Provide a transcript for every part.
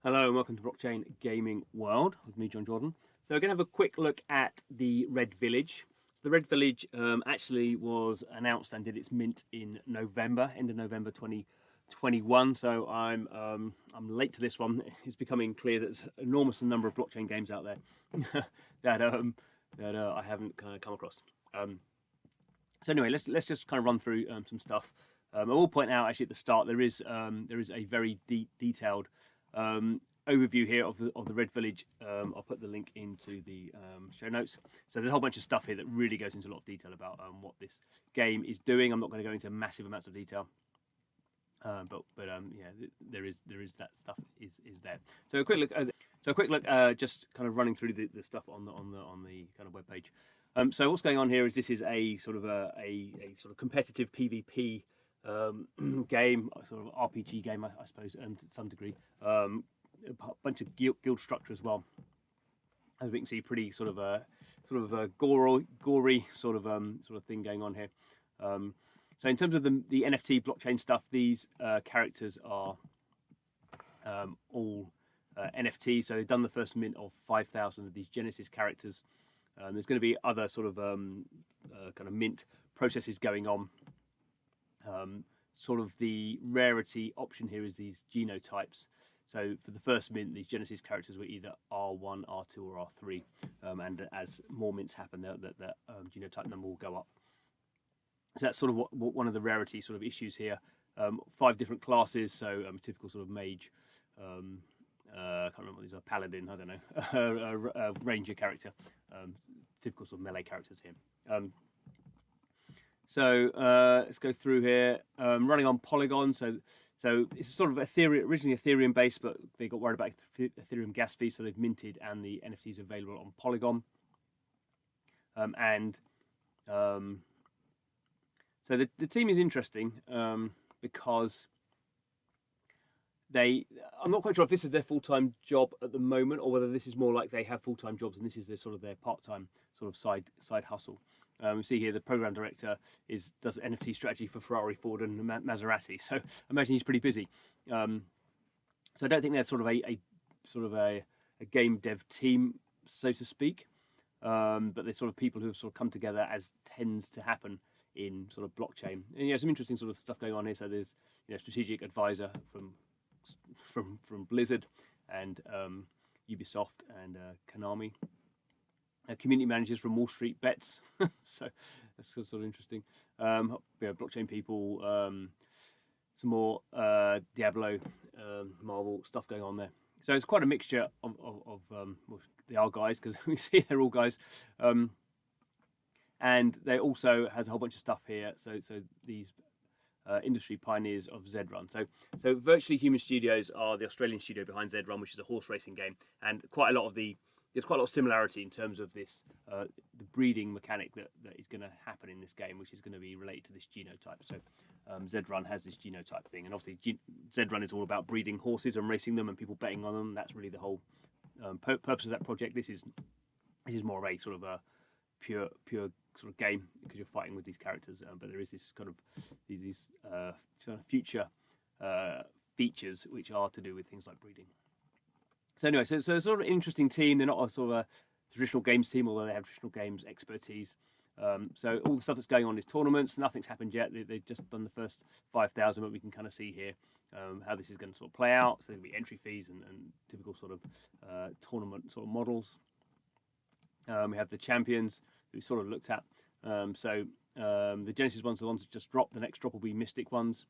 Hello and welcome to Blockchain Gaming World with me, John Jordan. So we're going to have a quick look at the Red Village. The Red Village actually was announced and did its mint in November, end of November 2021. So I'm late to this one. It's becoming clear that there's an enormous number of blockchain games out there that I haven't kind of come across. So anyway, let's just kind of run through some stuff. I will point out actually at the start there is a very detailed overview here of the Red Village. I'll put the link into the show notes. So there's a whole bunch of stuff here that really goes into a lot of detail about what this game is doing. I'm not going to go into massive amounts of detail, but yeah, there is that stuff is there. So a quick look. Just kind of running through the stuff on the kind of web page. So what's going on here is this is a sort of a sort of competitive PvP game, sort of RPG game, I suppose, to some degree. A bunch of guild structure as well. As we can see, pretty sort of a gory sort of thing going on here. So in terms of the NFT blockchain stuff, these characters are all NFT. So they've done the first mint of 5,000 of these Genesis characters. There's going to be other sort of kind of mint processes going on. Sort of the rarity option here is these genotypes. So for the first mint, these Genesis characters were either R1, R2, or R3. And as more mints happen, the genotype number will go up. So that's sort of what one of the rarity sort of issues here. 5 different classes, so typical sort of mage. I can't remember what these are. Paladin, I don't know. A ranger character. Typical sort of melee characters here. So let's go through here. Running on Polygon, so it's sort of originally Ethereum based, but they got worried about Ethereum gas fees, so they've minted, and the NFTs are available on Polygon. So the team is interesting because I'm not quite sure if this is their full-time job at the moment, or whether this is more like they have full-time jobs and this is their part-time sort of side hustle. We see here the program director does NFT strategy for Ferrari, Ford, and Maserati. So I imagine he's pretty busy. So I don't think they're sort of a game dev team, so to speak. But they're sort of people who have sort of come together, as tends to happen in sort of blockchain. And some interesting sort of stuff going on here. So there's strategic advisor from Blizzard and Ubisoft and Konami. Community managers from Wall Street Bets. So that's sort of interesting. Blockchain people, some more Diablo, Marvel stuff going on there. So it's quite a mixture of well, they are guys, because we see they're all guys. And they also has a whole bunch of stuff here. So these industry pioneers of Zedrun. So Virtually Human Studios are the Australian studio behind Zedrun, which is a horse racing game, and there's quite a lot of similarity in terms of this the breeding mechanic that is going to happen in this game, which is going to be related to this genotype. So Zedrun has this genotype thing, and obviously Zedrun is all about breeding horses and racing them and people betting on them. That's really the whole purpose of that project. This is more of a sort of a pure sort of game, because you're fighting with these characters, but there is this kind of these sort of future features which are to do with things like breeding. So anyway, so sort of an interesting team. They're not a sort of a traditional games team, although they have traditional games expertise. So all the stuff that's going on is tournaments. Nothing's happened yet. They've just done the first 5,000, but we can kind of see here how this is going to sort of play out. So there'll be entry fees and typical sort of tournament sort of models. We have the champions who we sort of looked at. The Genesis ones are the ones that just dropped. The next drop will be Mystic ones.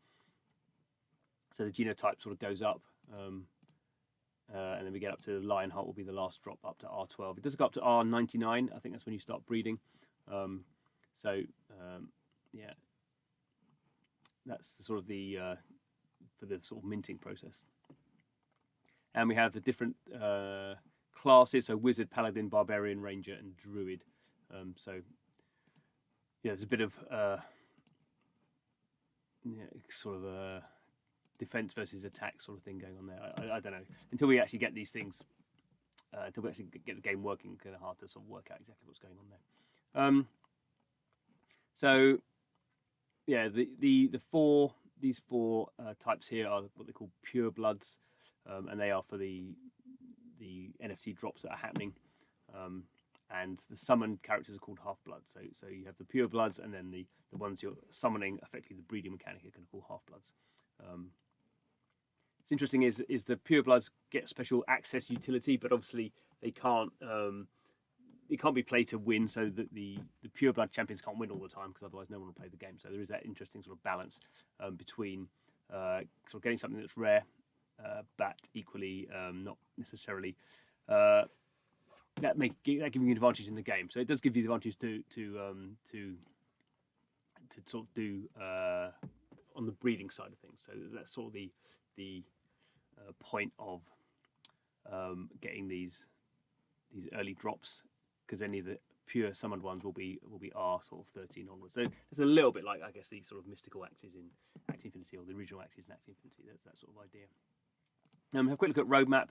So the genotype sort of goes up. And then we get up to Lionheart will be the last drop, up to R12. It does go up to R99. I think that's when you start breeding. Yeah, that's sort of for the sort of minting process. And we have the different classes, so Wizard, Paladin, Barbarian, Ranger, and Druid. There's a bit of sort of a defense versus attack sort of thing going on there. I don't know. Until we actually get these things, until we actually get the game working, it's kind of hard to sort of work out exactly what's going on there. These four types here are what they call pure bloods. and they are for the NFT drops that are happening. And the summoned characters are called Half-Bloods. So you have the Pure Bloods, and then the ones you're summoning, effectively the breeding mechanic, are going to call Half-Bloods. What's interesting is the Pure Bloods get special access utility, but obviously they can't be played to win, so that the Pure Blood champions can't win all the time, because otherwise no one will play the game. So there is that interesting sort of balance between sort of getting something that's rare, but equally not necessarily that giving you an advantage in the game. So it does give you the advantage to sort of do on the breeding side of things. So that's sort of the point of getting these early drops, because any of the pure summoned ones will be R sort of 13 onwards. So it's a little bit like, I guess, these sort of mystical axes in Axie Infinity, or the original axes in Axie Infinity. There's that sort of idea. Have a quick look at roadmap.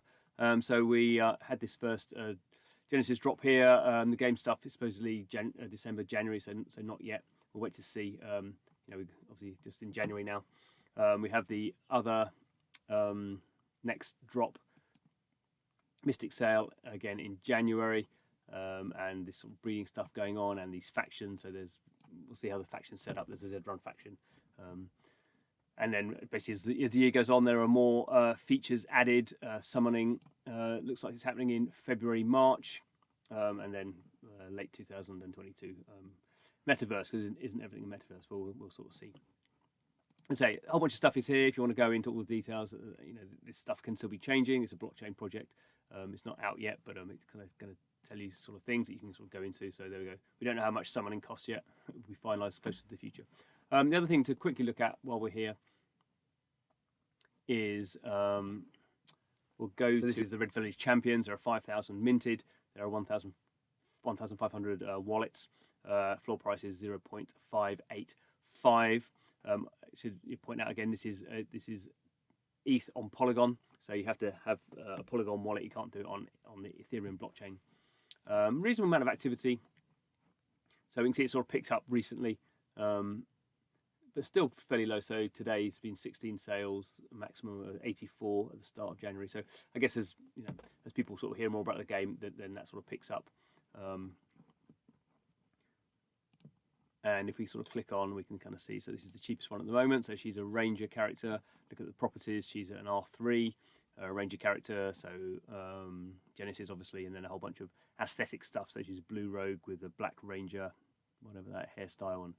So we had this first Genesis drop here. The game stuff is supposedly December, January, so not yet. We'll wait to see. We're obviously just in January now. We have the other next drop, Mystic Sail, again in January, and this sort of breeding stuff going on, and these factions. So we'll see how the factions set up. There's a Zedrun faction. And then basically as the year goes on, there are more features added. Summoning looks like it's happening in February, March, and then late 2022. Metaverse, because isn't everything a metaverse? We'll sort of see. And say a whole bunch of stuff is here. If you want to go into all the details, this stuff can still be changing. It's a blockchain project. It's not out yet, but it's kind of going to tell you sort of things that you can sort of go into. So there we go. We don't know how much summoning costs yet. It will be finalised closer to the future. The other thing to quickly look at while we're here is we'll go to, this is the Red Village Champions. There are 5,000 minted. There are 1,500 wallets. Floor price is 0.585. Should you point out again, this is ETH on Polygon, so you have to have a Polygon wallet. You can't do it on the Ethereum blockchain. Reasonable amount of activity. So we can see it sort of picked up recently. But still fairly low. So today it's been 16 sales, a maximum of 84 at the start of January. So I guess as people sort of hear more about the game, then that sort of picks up. And if we sort of click on, we can kind of see. So this is the cheapest one at the moment. So she's a ranger character. Look at the properties. She's an R3 ranger character. So Genesis obviously, and then a whole bunch of aesthetic stuff. So she's a blue rogue with a black ranger, whatever that hairstyle, and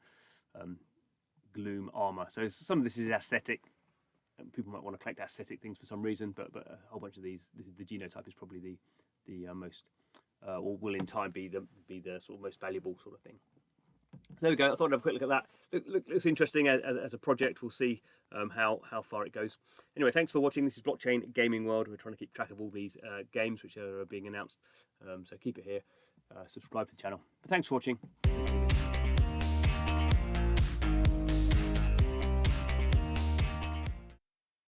gloom armor. So some of this is aesthetic. People might want to collect aesthetic things for some reason, but a whole bunch of these. The genotype is probably the most, or will in time be the sort of most valuable sort of thing. So there we go. I thought I'd have a quick look at that. Looks interesting as a project. We'll see how far it goes. Anyway, thanks for watching. This is Blockchain Gaming World. We're trying to keep track of all these games which are being announced. So keep it here. Subscribe to the channel. But thanks for watching.